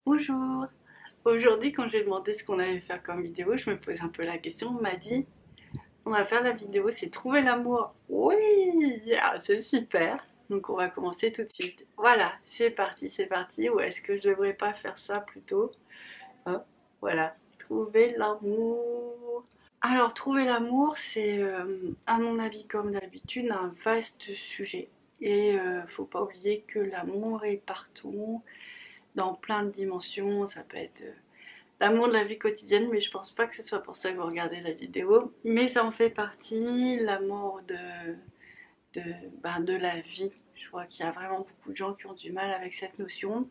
Bonjour. Aujourd'hui, quand j'ai demandé ce qu'on allait faire comme vidéo, je me pose un peu la question. On m'a dit, on va faire la vidéo, c'est trouver l'amour. Oui, c'est super. Donc on va commencer tout de suite. Voilà, c'est parti, c'est parti. Ou est-ce que je devrais pas faire ça plutôt? Hein. Voilà, trouver l'amour. Alors, trouver l'amour, c'est, à mon avis, comme d'habitude, un vaste sujet. Et faut pas oublier que l'amour est partout, dans plein de dimensions. Ça peut être l'amour de la vie quotidienne, mais je pense pas que ce soit pour ça que vous regardez la vidéo. Mais ça en fait partie, l'amour de, de la vie. Je vois qu'il y a vraiment beaucoup de gens qui ont du mal avec cette notion.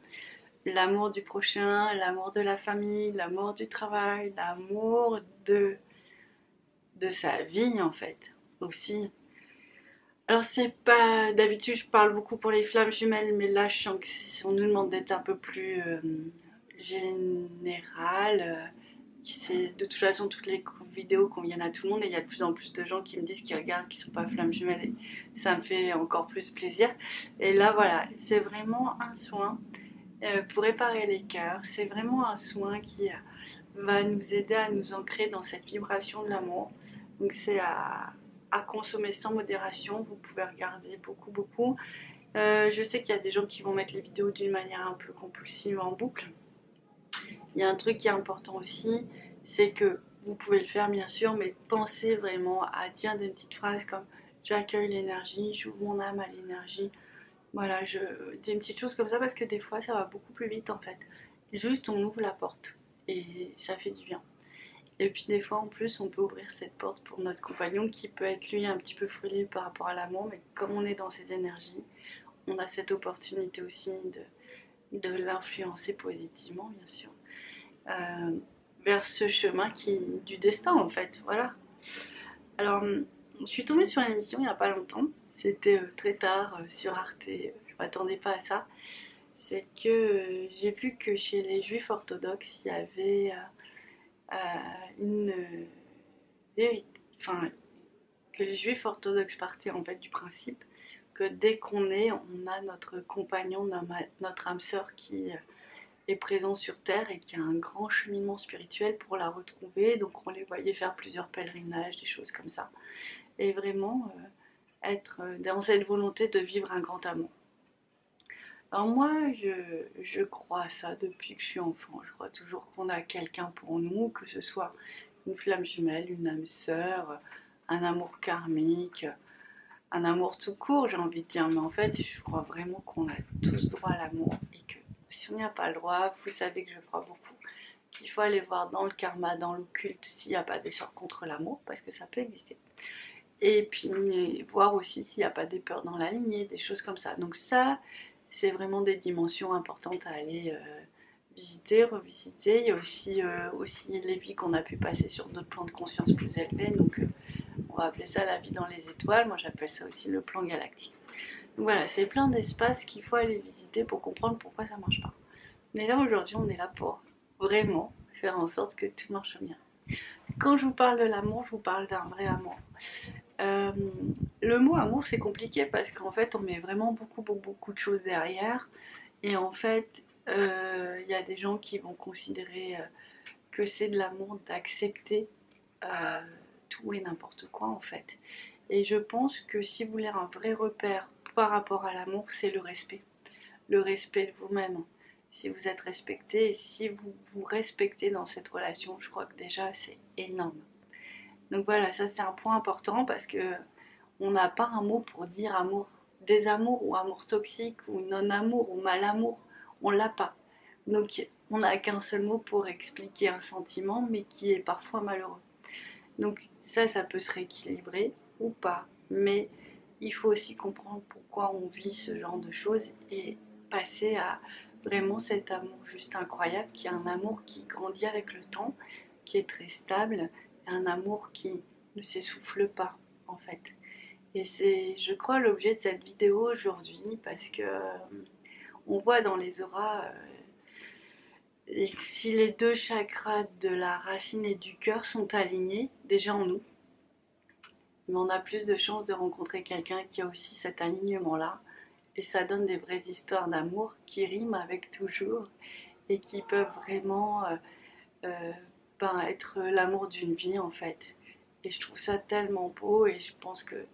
L'amour du prochain, l'amour de la famille, l'amour du travail, l'amour de sa vie en fait aussi. Alors c'est pas d'habitude je parle beaucoup pour les flammes jumelles, mais là je sens que si on nous demande d'être un peu plus général. C'est de toute façon toutes les vidéos conviennent à tout le monde et il y a de plus en plus de gens qui me disent qu'ils regardent qui sont pas flammes jumelles et ça me fait encore plus plaisir. Et là voilà, c'est vraiment un soin pour réparer les cœurs. C'est vraiment un soin qui va nous aider à nous ancrer dans cette vibration de l'amour. Donc c'est à consommer sans modération. Vous pouvez regarder beaucoup. Je sais qu'il y a des gens qui vont mettre les vidéos d'une manière un peu compulsive en boucle. Il y a un truc qui est important aussi, c'est que vous pouvez le faire bien sûr, mais pensez vraiment à dire des petites phrases comme j'accueille l'énergie, j'ouvre mon âme à l'énergie. Voilà, des petites choses comme ça parce que des fois ça va beaucoup plus vite en fait. Juste on ouvre la porte et ça fait du bien. Et puis des fois en plus on peut ouvrir cette porte pour notre compagnon qui peut être lui un petit peu frileux par rapport à l'amour, mais comme on est dans ses énergies, on a cette opportunité aussi de l'influencer positivement bien sûr euh, vers ce chemin du destin en fait. Voilà. Alors, je suis tombée sur une émission il n'y a pas longtemps. C'était très tard sur Arte. Je m'attendais pas à ça. C'est que j'ai vu que chez les juifs orthodoxes, il y avait une enfin, que les juifs orthodoxes partaient en fait du principe que dès qu'on est, on a notre compagnon, notre âme sœur qui est présent sur Terre et qui a un grand cheminement spirituel pour la retrouver. Donc on les voyait faire plusieurs pèlerinages, des choses comme ça. Et vraiment être dans cette volonté de vivre un grand amour. Alors moi, je crois à ça depuis que je suis enfant. Je crois toujours qu'on a quelqu'un pour nous, que ce soit une flamme jumelle, une âme sœur, un amour karmique, un amour tout court, j'ai envie de dire. Mais en fait, je crois vraiment qu'on a tous droit à l'amour et que si on n'y a pas le droit, vous savez que je crois beaucoup qu'il faut aller voir dans le karma, dans l'occulte, s'il n'y a pas des sorts contre l'amour, parce que ça peut exister. Et puis voir aussi s'il n'y a pas des peurs dans la lignée, des choses comme ça. Donc ça, c'est vraiment des dimensions importantes à aller visiter, revisiter. Il y a aussi les vies qu'on a pu passer sur d'autres plans de conscience plus élevés. Donc on va appeler ça la vie dans les étoiles. Moi j'appelle ça aussi le plan galactique. Donc voilà, c'est plein d'espaces qu'il faut aller visiter pour comprendre pourquoi ça marche pas. Mais là aujourd'hui, on est là pour vraiment faire en sorte que tout marche bien. Quand je vous parle de l'amour, je vous parle d'un vrai amour. Euh, le mot amour, c'est compliqué parce qu'en fait, on met vraiment beaucoup de choses derrière. Et en fait, il y a des gens qui vont considérer que c'est de l'amour d'accepter euh, tout et n'importe quoi, en fait. Et je pense que si vous voulez un vrai repère par rapport à l'amour, c'est le respect. Le respect de vous-même. Si vous êtes respecté et si vous vous respectez dans cette relation, je crois que déjà c'est énorme. Donc voilà, ça c'est un point important parce que on n'a pas un mot pour dire amour, désamour ou amour toxique ou non-amour ou mal-amour. On l'a pas. Donc on n'a qu'un seul mot pour expliquer un sentiment mais qui est parfois malheureux. Donc ça peut se rééquilibrer ou pas. Mais il faut aussi comprendre pourquoi on vit ce genre de choses et passer à vraiment cet amour juste incroyable qui est un amour qui grandit avec le temps, qui est très stable, un amour qui ne s'essouffle pas en fait. Et c'est, je crois, l'objet de cette vidéo aujourd'hui parce que on voit dans les auras si les deux chakras de la racine et du cœur sont alignés, déjà en nous, mais on a plus de chances de rencontrer quelqu'un qui a aussi cet alignement-là. Et ça donne des vraies histoires d'amour qui riment avec toujours. et qui peuvent vraiment être l'amour d'une vie en fait. Et je trouve ça tellement beau et je pense que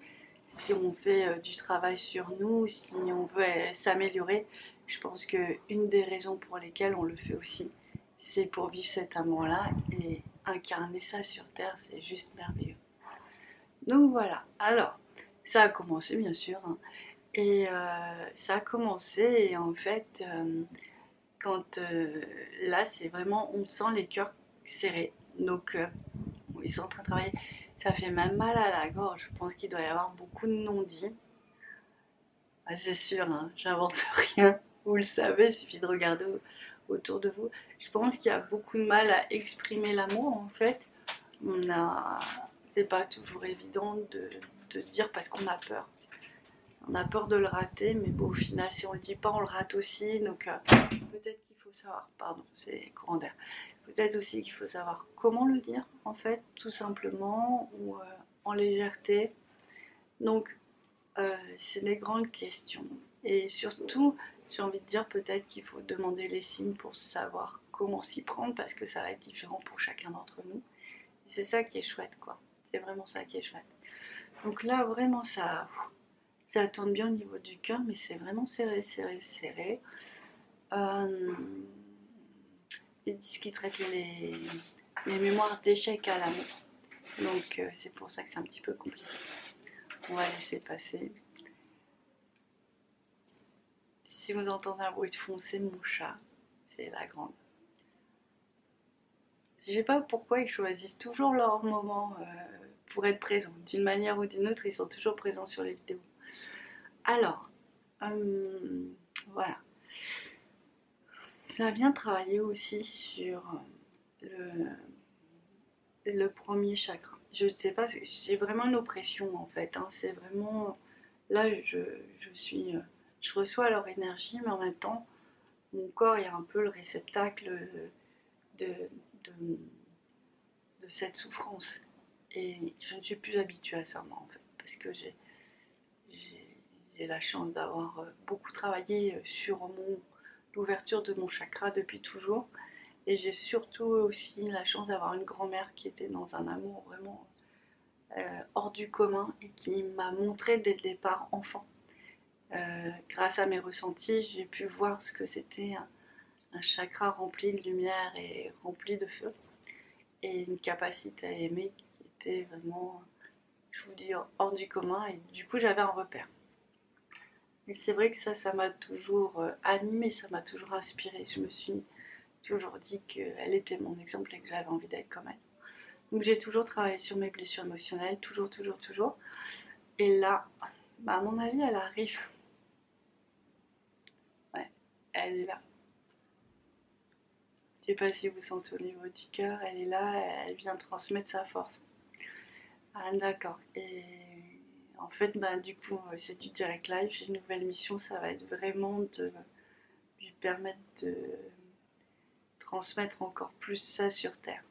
si on fait du travail sur nous, si on veut s'améliorer, je pense qu'une des raisons pour lesquelles on le fait aussi, c'est pour vivre cet amour-là et incarner ça sur Terre, c'est juste merveilleux. Donc voilà, alors ça a commencé bien sûr, hein, et ça a commencé et en fait, quand là c'est vraiment, on sent les cœurs serrés, donc ils sont en train de travailler, ça fait même mal à la gorge, je pense qu'il doit y avoir beaucoup de non-dits. Ah, c'est sûr, hein, j'invente rien. Vous le savez, il suffit de regarder autour de vous. Je pense qu'il y a beaucoup de mal à exprimer l'amour en fait. On a, c'est pas toujours évident de dire parce qu'on a peur. On a peur de le rater, mais bon, au final, si on le dit pas, on le rate aussi. Donc peut-être qu'il faut savoir, pardon, c'est courant d'air. Peut-être aussi qu'il faut savoir comment le dire en fait, tout simplement, ou en légèreté. Donc c'est des grandes questions. Et surtout, j'ai envie de dire peut-être qu'il faut demander les signes pour savoir comment s'y prendre parce que ça va être différent pour chacun d'entre nous. Et c'est ça qui est chouette, quoi. C'est vraiment ça qui est chouette. Donc là, vraiment, ça tourne bien au niveau du cœur, mais c'est vraiment serré, serré, serré. Ils disent qu'ils traitent les mémoires d'échec à l'amour. Donc c'est pour ça que c'est un petit peu compliqué. On va laisser passer. Si vous entendez un bruit de fond, c'est mon chat. C'est la grande. Je sais pas pourquoi ils choisissent toujours leur moment pour être présents. D'une manière ou d'une autre, ils sont toujours présents sur les vidéos. Alors, voilà. Ça a bien travaillé aussi sur le premier chakra. Je ne sais pas, j'ai vraiment une oppression en fait. Hein. C'est vraiment. Là, je reçois leur énergie, mais en même temps, mon corps est un peu le réceptacle de, de, de cette souffrance. Et je ne suis plus habituée à ça, moi, en fait, parce que j'ai la chance d'avoir beaucoup travaillé sur l'ouverture de mon chakra depuis toujours. Et j'ai surtout aussi la chance d'avoir une grand-mère qui était dans un amour vraiment hors du commun et qui m'a montré dès le départ enfant. Grâce à mes ressentis, j'ai pu voir ce que c'était un chakra rempli de lumière et rempli de feu. Et une capacité à aimer qui était vraiment, je vous dis, hors du commun. Et du coup, j'avais un repère. Et c'est vrai que ça m'a toujours animée, ça m'a toujours inspirée. Je me suis toujours dit qu'elle était mon exemple et que j'avais envie d'être comme elle. Donc j'ai toujours travaillé sur mes blessures émotionnelles, toujours, toujours, toujours. Et là, à mon avis, elle arrive. Ouais, elle est là. Je ne sais pas si vous sentez au niveau du cœur, elle est là, elle vient transmettre sa force. Ah, d'accord. Et en fait, du coup, c'est du direct live. J'ai une nouvelle mission, ça va être vraiment de lui permettre de transmettre encore plus ça sur Terre.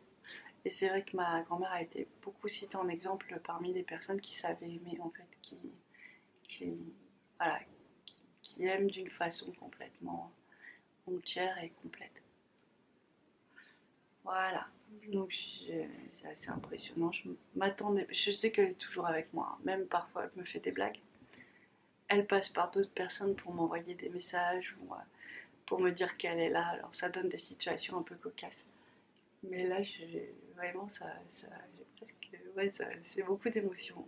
Et c'est vrai que ma grand-mère a été beaucoup citée en exemple parmi les personnes qui savaient aimer, en fait, qui, voilà, qui aiment d'une façon complètement entière et complète. Voilà. Donc c'est assez impressionnant. Je m'attendais. Je sais qu'elle est toujours avec moi. Même parfois, elle me fait des blagues. Elle passe par d'autres personnes pour m'envoyer des messages ou pour me dire qu'elle est là. Alors ça donne des situations un peu cocasses. Mais là, vraiment, j'ai presque, ouais, c'est beaucoup d'émotions.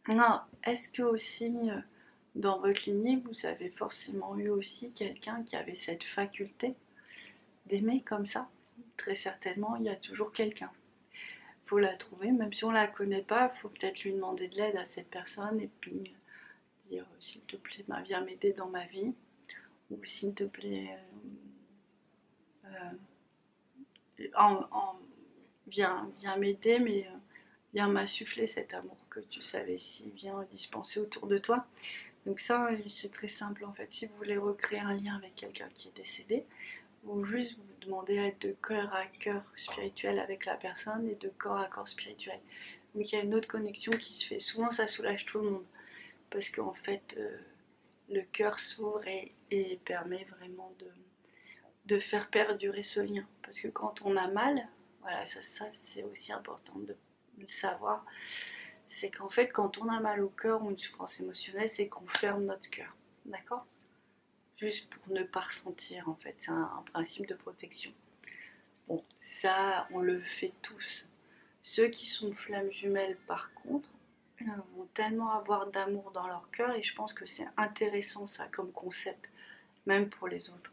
Non, est-ce que aussi dans votre lignée, vous avez forcément eu aussi quelqu'un qui avait cette faculté d'aimer comme ça? Très certainement, il y a toujours quelqu'un. Il faut la trouver, même si on ne la connaît pas, il faut peut-être lui demander de l'aide à cette personne et puis dire s'il te plaît, viens m'aider dans ma vie, ou s'il te plaît, viens m'aider, mais viens m'insuffler cet amour que tu savais si bien dispenser autour de toi. Donc ça, c'est très simple en fait. Si vous voulez recréer un lien avec quelqu'un qui est décédé, ou juste vous demandez à être de cœur à cœur spirituel avec la personne et de corps à corps spirituel. Donc il y a une autre connexion qui se fait. Souvent ça soulage tout le monde. parce qu'en fait le cœur s'ouvre et permet vraiment de faire perdurer ce lien. Parce que quand on a mal, voilà, ça c'est aussi important de le savoir, c'est qu'en fait quand on a mal au cœur ou une souffrance émotionnelle, c'est qu'on ferme notre cœur, d'accord? Juste pour ne pas ressentir, en fait, c'est un principe de protection. Bon, ça on le fait tous. Ceux qui sont flammes jumelles par contre vont tellement avoir d'amour dans leur cœur, et je pense que c'est intéressant ça comme concept, même pour les autres.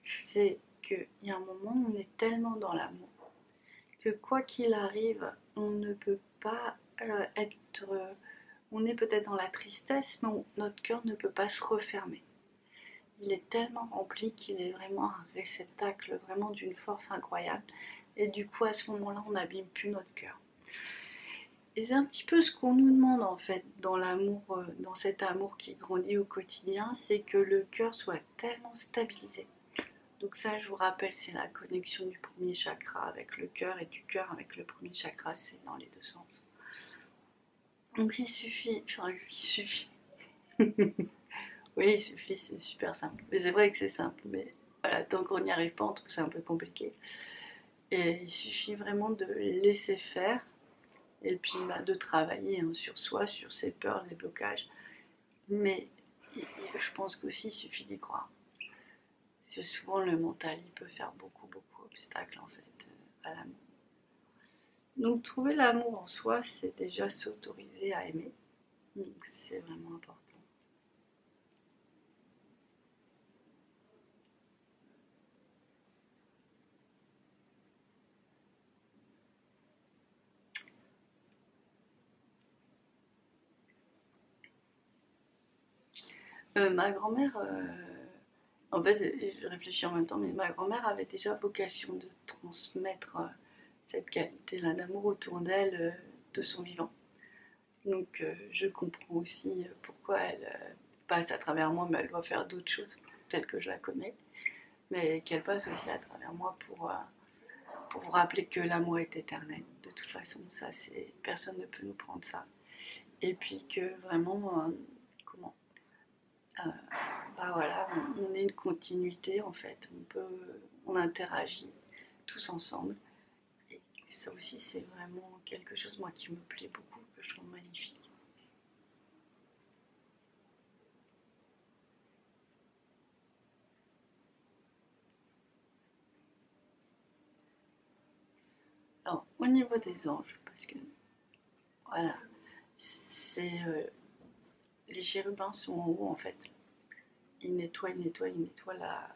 C'est qu'il y a un moment où on est tellement dans l'amour que quoi qu'il arrive, on ne peut pas être... on est peut-être dans la tristesse, mais notre cœur ne peut pas se refermer. Il est tellement rempli qu'il est vraiment un réceptacle vraiment d'une force incroyable. Et du coup, à ce moment-là, on n'abîme plus notre cœur. Et c'est un petit peu ce qu'on nous demande en fait dans l'amour, dans cet amour qui grandit au quotidien, c'est que le cœur soit tellement stabilisé. Donc ça, je vous rappelle, c'est la connexion du premier chakra avec le cœur et du cœur avec le premier chakra, c'est dans les deux sens. Donc il suffit, oui, il suffit, c'est super simple. Mais c'est vrai que c'est simple, mais voilà, tant qu'on n'y arrive pas, on trouve ça un peu compliqué. Et il suffit vraiment de laisser faire et puis de travailler sur soi, sur ses peurs, les blocages. Mais je pense qu'aussi il suffit d'y croire. Parce que souvent le mental il peut faire beaucoup d'obstacles en fait à l'amour. Donc trouver l'amour en soi, c'est déjà s'autoriser à aimer. Donc c'est vraiment important. Ma grand-mère, en fait, je réfléchis en même temps, mais ma grand-mère avait déjà vocation de transmettre cette qualité-là d'amour autour d'elle de son vivant. Donc je comprends aussi pourquoi elle passe à travers moi, mais elle doit faire d'autres choses, telles que je la connais, mais qu'elle passe aussi à travers moi pour vous rappeler que l'amour est éternel. De toute façon, ça, c'est personne ne peut nous prendre ça. Et puis que vraiment, comment bah voilà, on est une continuité en fait. On interagit tous ensemble. Et ça aussi, c'est vraiment quelque chose moi qui me plaît beaucoup, que je trouve magnifique. Alors, au niveau des anges, parce que voilà, c'est les chérubins sont en haut en fait. Ils nettoient la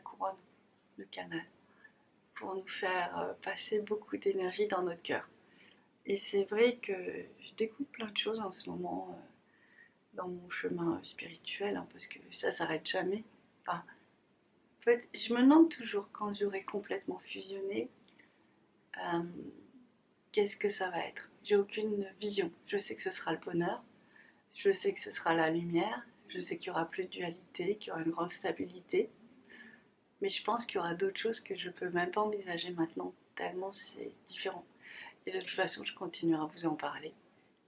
couronne, le canal, pour nous faire passer beaucoup d'énergie dans notre cœur. Et c'est vrai que je découvre plein de choses en ce moment dans mon chemin spirituel, hein, parce que ça s'arrête jamais. Enfin, en fait, je me demande toujours quand j'aurai complètement fusionné, euh, qu'est-ce que ça va être. J'ai aucune vision. Je sais que ce sera le bonheur, je sais que ce sera la lumière, je sais qu'il y aura plus de dualité, qu'il y aura une grande stabilité, mais je pense qu'il y aura d'autres choses que je peux même pas envisager maintenant, tellement c'est différent. Et de toute façon, je continuerai à vous en parler.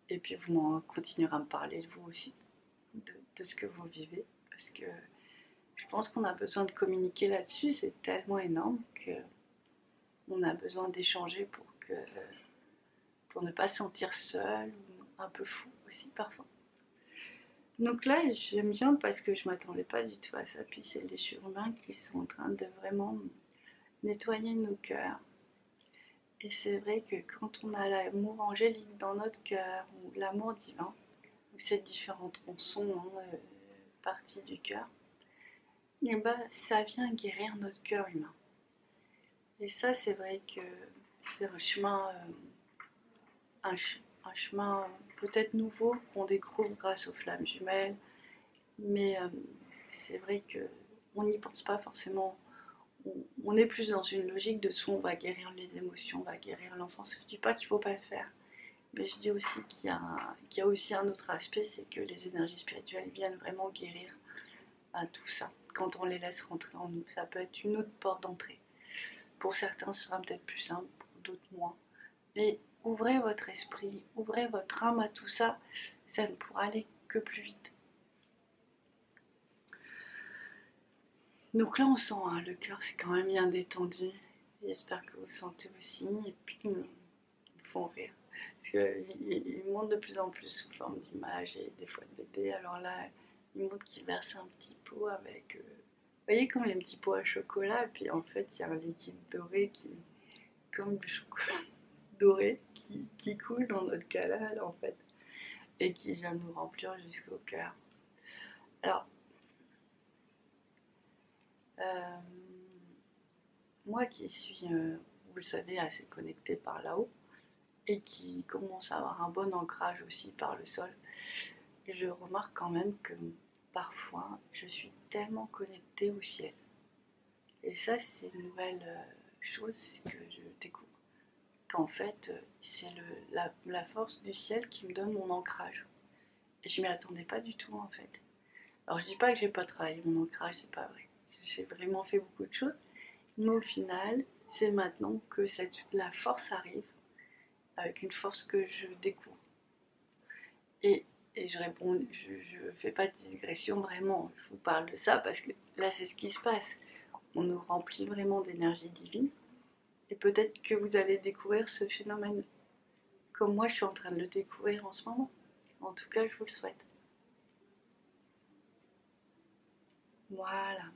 Et puis vous continuerez à me parler, vous aussi, de ce que vous vivez, parce que je pense qu'on a besoin de communiquer là-dessus, c'est tellement énorme qu'on a besoin d'échanger pour ne pas se sentir seul ou un peu fou aussi parfois. Donc là, j'aime bien parce que je m'attendais pas du tout à ça, puis c'est les chérubins qui sont en train de vraiment nettoyer nos cœurs. Et c'est vrai que quand on a l'amour angélique dans notre cœur, ou l'amour divin, ou ces différents tronçons, parties du cœur, et ben, ça vient guérir notre cœur humain. Et ça, c'est vrai que c'est un chemin, un chemin peut-être nouveau qu'on découvre grâce aux flammes jumelles, mais c'est vrai qu'on n'y pense pas forcément. On est plus dans une logique de soit on va guérir les émotions, on va guérir l'enfance. Je ne dis pas qu'il ne faut pas le faire, mais je dis aussi qu'il y a aussi un autre aspect, c'est que les énergies spirituelles viennent vraiment guérir à tout ça. Quand on les laisse rentrer en nous, ça peut être une autre porte d'entrée. Pour certains, ce sera peut-être plus simple, pour d'autres moins. Mais ouvrez votre esprit, ouvrez votre âme à tout ça, ça ne pourra aller que plus vite. Donc là on sent, hein, le cœur c'est quand même bien détendu. J'espère que vous sentez aussi. Et puis ils me font rire. Parce qu'ils montent de plus en plus sous forme d'images et des fois de bébés. Alors là, ils montrent qu'ils versent un petit pot avec... vous voyez comme les petits pots à chocolat. Et puis en fait, il y a un liquide doré qui... comme du chocolat doré qui coule dans notre canal en fait. Et qui vient nous remplir jusqu'au cœur. Alors... moi qui suis, vous le savez, assez connectée par là-haut et qui commence à avoir un bon ancrage aussi par le sol, je remarque quand même que parfois je suis tellement connectée au ciel. Et ça, c'est une nouvelle chose que je découvre. Qu'en fait, c'est la force du ciel qui me donne mon ancrage. Et je m'y attendais pas du tout en fait. Alors je dis pas que j'ai pas travaillé mon ancrage, c'est pas vrai. J'ai vraiment fait beaucoup de choses. Mais au final, c'est maintenant que la force arrive, avec une force que je découvre. Et, et je réponds, je ne fais pas de digression vraiment, je vous parle de ça parce que là c'est ce qui se passe. On nous remplit vraiment d'énergie divine et peut-être que vous allez découvrir ce phénomène comme moi je suis en train de le découvrir en ce moment. En tout cas, je vous le souhaite. Voilà.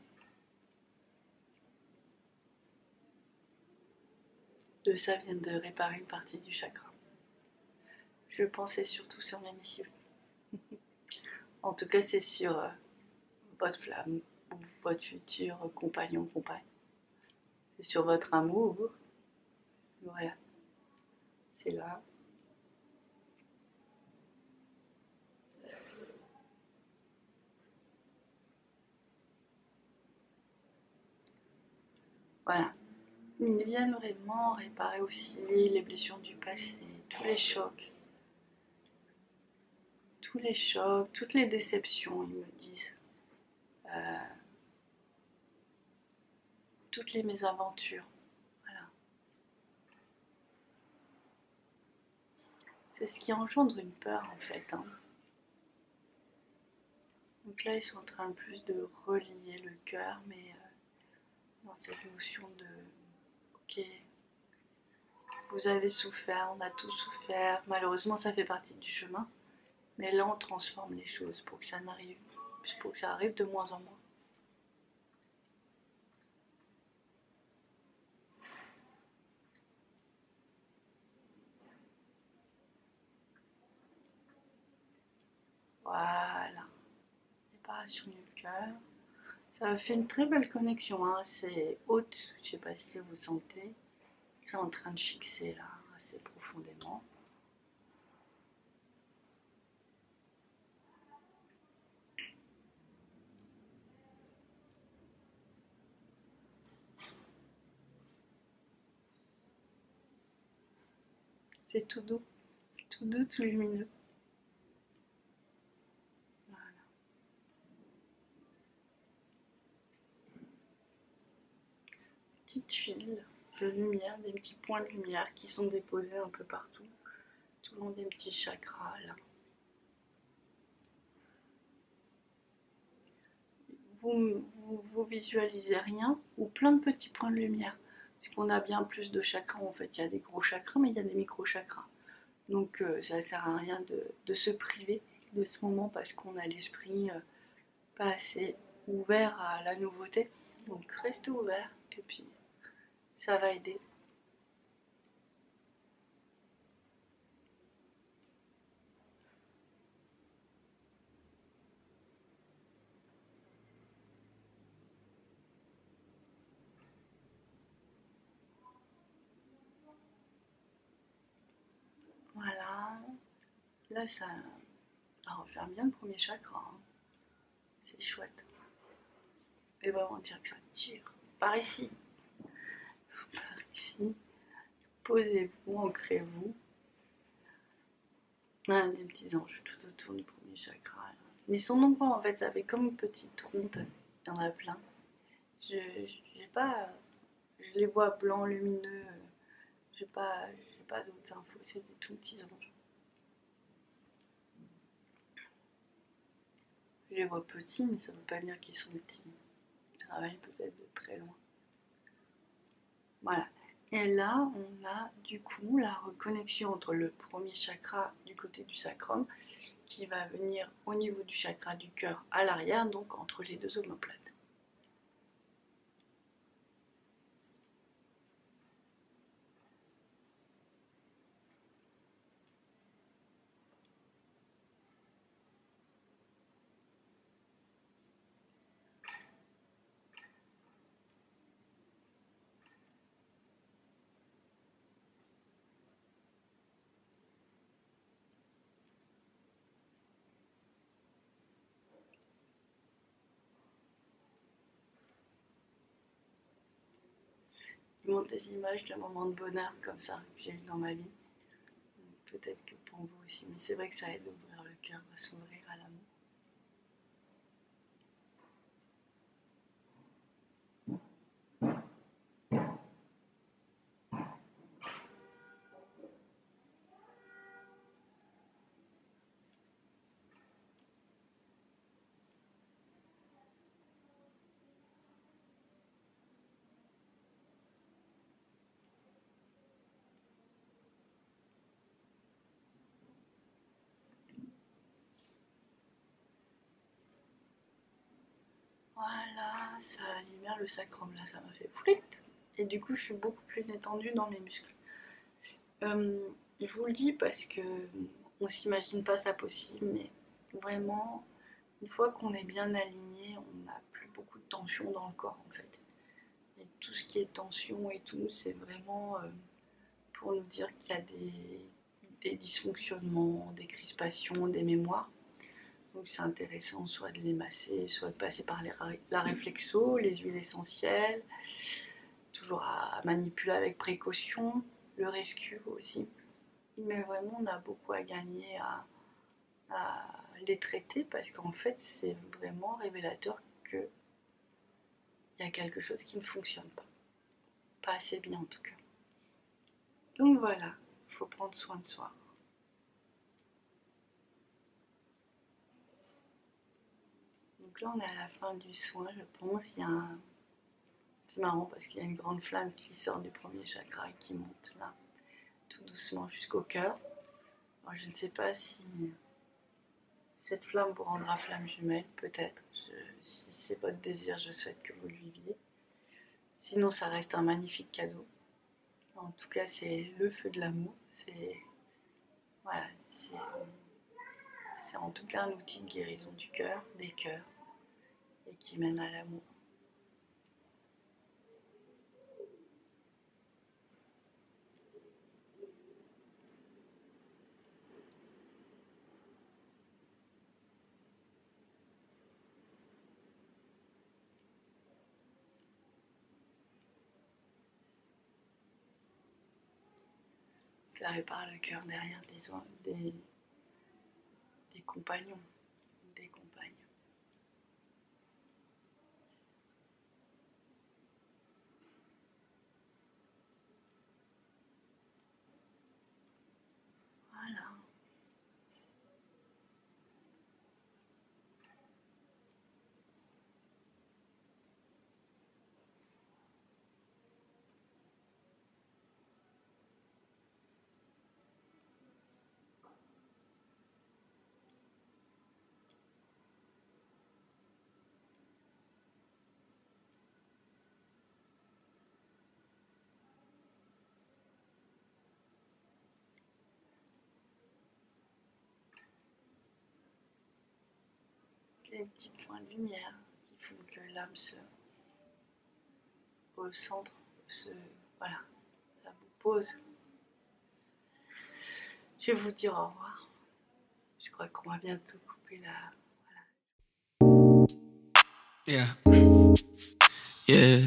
De ça vient de réparer une partie du chakra. Je pensais surtout sur mes missives. En tout cas, c'est sur votre flamme ou votre futur compagnon, compagne. C'est sur votre amour. Voilà, c'est là. Voilà. Ils viennent vraiment réparer aussi les blessures du passé, tous les chocs, toutes les déceptions, ils me disent. Euh, toutes les mésaventures. Voilà. C'est ce qui engendre une peur en fait. Hein. Donc là, ils sont en train plus de relier le cœur, mais dans cette notion de ok, vous avez souffert, on a tous souffert. Malheureusement, ça fait partie du chemin. Mais là, on transforme les choses pour que ça arrive de moins en moins. Voilà. Réparation du cœur. Ça fait une très belle connexion. Hein. C'est haute. Je ne sais pas si vous sentez. C'est en train de fixer là, assez profondément. C'est tout doux, tout lumineux. Voilà. Petite huile de lumière, des petits points de lumière qui sont déposés un peu partout, tout le long des petits chakras là. Vous visualisez rien ou plein de petits points de lumière. Parce qu'on a bien plus de chakras en fait. Il y a des gros chakras, mais il y a des micro-chakras. Donc ça ne sert à rien de se priver de ce moment parce qu'on a l'esprit pas assez ouvert à la nouveauté. Donc restez ouvert et puis ça va aider. Voilà. Là, ça referme bien le premier chakra. Hein. C'est chouette. Et vraiment dire que ça tire. Par ici. Par ici. Posez-vous, ancrez-vous. Ah, des petits anges tout autour du premier chakra. Mais ils sont nombreux en fait, ça fait comme une petite trompe. Il y en a plein. Je j'ai pas. Je les vois blancs, lumineux. J'ai pas pas d'autres infos, c'est des tout petits anges. Je les vois petits, mais ça ne veut pas dire qu'ils sont petits. Ils travaillent peut-être de très loin. Voilà. Et là, on a du coup la reconnexion entre le premier chakra du côté du sacrum qui va venir au niveau du chakra du cœur à l'arrière, donc entre les deux omoplates. Je montre des images de moments de bonheur comme ça que j'ai eu dans ma vie. Peut-être que pour vous aussi, mais c'est vrai que ça aide à ouvrir le cœur, à s'ouvrir à l'amour. Voilà, ça libère le sacrum, là ça m'a fait fluit. Et du coup je suis beaucoup plus détendue dans mes muscles. Je vous le dis parce que on s'imagine pas ça possible, mais vraiment, une fois qu'on est bien aligné, on n'a plus beaucoup de tension dans le corps en fait. Et tout ce qui est tension et tout, c'est vraiment pour nous dire qu'il y a des dysfonctionnements, des crispations, des mémoires. Donc c'est intéressant soit de les masser, soit de passer par la réflexo, les huiles essentielles, toujours à manipuler avec précaution, le rescue aussi. Mais vraiment on a beaucoup à gagner à les traiter parce qu'en fait c'est vraiment révélateur qu'il y a quelque chose qui ne fonctionne pas assez bien en tout cas. Donc voilà, il faut prendre soin de soi. Donc là on est à la fin du soin, je pense. C'est marrant parce qu'il y a une grande flamme qui sort du premier chakra et qui monte là, tout doucement jusqu'au cœur. Alors, je ne sais pas si cette flamme vous rendra flamme jumelle, peut-être. Si c'est votre désir, je souhaite que vous le viviez. Sinon, ça reste un magnifique cadeau. En tout cas, c'est le feu de l'amour. Voilà, c'est en tout cas un outil de guérison du cœur, des cœurs, et qui mène à l'amour. Ça répare le cœur derrière des compagnons, des compagnes. Voilà. Les petits points de lumière qui font que l'âme au centre, voilà, ça vous pose. Je vais vous dire au revoir. Je crois qu'on va bientôt couper la. Yeah. Yeah.